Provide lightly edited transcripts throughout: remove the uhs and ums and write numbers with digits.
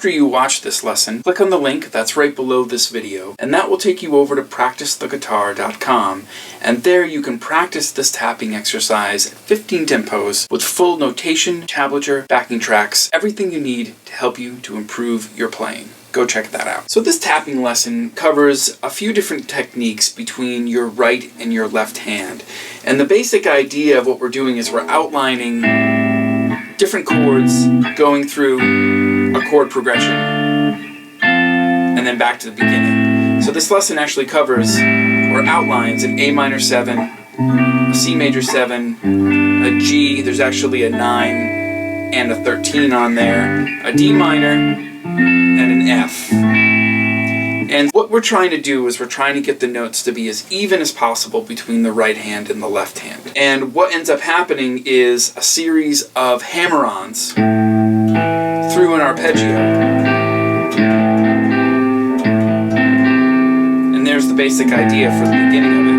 After you watch this lesson, click on the link that's right below this video, and that will take you over to practicethiguitar.com, and there you can practice this tapping exercise at 15 tempos with full notation, tablature, backing tracks, everything you need to help you to improve your playing. Go check that out. So this tapping lesson covers a few different techniques between your right and your left hand. And the basic idea of what we're doing is we're outlining different chords going through a chord progression and then back to the beginning. So this lesson actually covers or outlines an A minor 7, a C major 7, a G, there's actually a 9 and a 13 on there, a D minor, and an F. And what we're trying to do is we're trying to get the notes to be as even as possible between the right hand and the left hand. And what ends up happening is a series of hammer-ons through an arpeggio. And there's the basic idea for the beginning of it.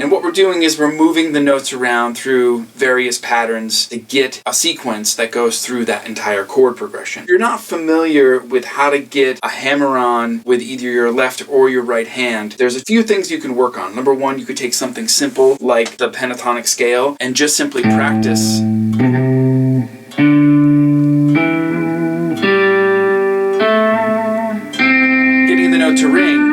And what we're doing is we're moving the notes around through various patterns to get a sequence that goes through that entire chord progression. If you're not familiar with how to get a hammer-on with either your left or your right hand, there's a few things you can work on. Number one, you could take something simple like the Pentatonic Scale and just simply practice getting the note to ring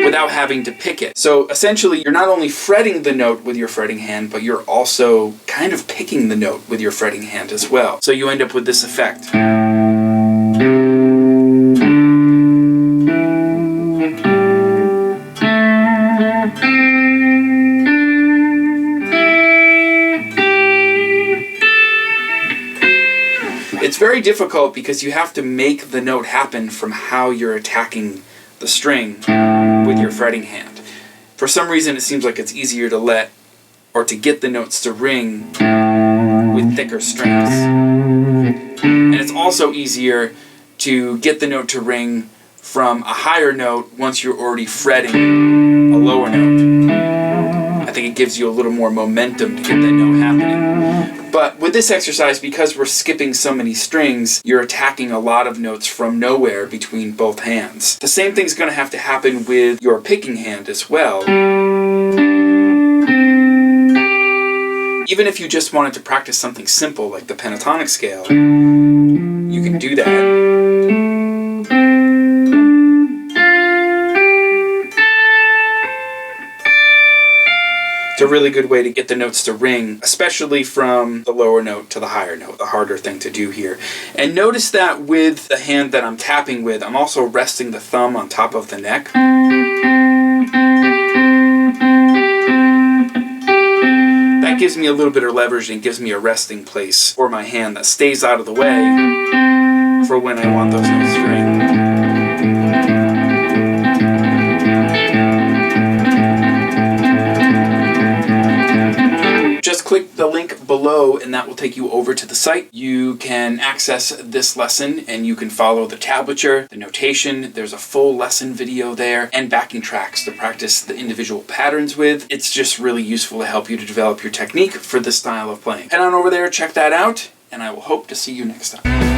without having to pick it. So essentially, you're not only fretting the note with your fretting hand, but you're also kind of picking the note with your fretting hand as well. So you end up with this effect. It's very difficult because you have to make the note happen from how you're attacking the string with your fretting hand. For some reason, it seems like it's easier to get the notes to ring with thicker strings. And it's also easier to get the note to ring from a higher note once you're already fretting a lower note. I think it gives you a little more momentum to get that note happening. But with this exercise, because we're skipping so many strings, you're attacking a lot of notes from nowhere between both hands. The same thing's going to have to happen with your picking hand as well. Even if you just wanted to practice something simple like the Pentatonic Scale, you can do that. It's a really good way to get the notes to ring, especially from the lower note to the higher note, the harder thing to do here. And notice that with the hand that I'm tapping with, I'm also resting the thumb on top of the neck. That gives me a little bit of leverage and gives me a resting place for my hand that stays out of the way for when I want those notes to ring. Just click the link below and that will take you over to the site. You can access this lesson and you can follow the tablature, the notation. There's a full lesson video there and backing tracks to practice the individual patterns with. It's just really useful to help you to develop your technique for this style of playing. Head on over there, check that out, and I will hope to see you next time.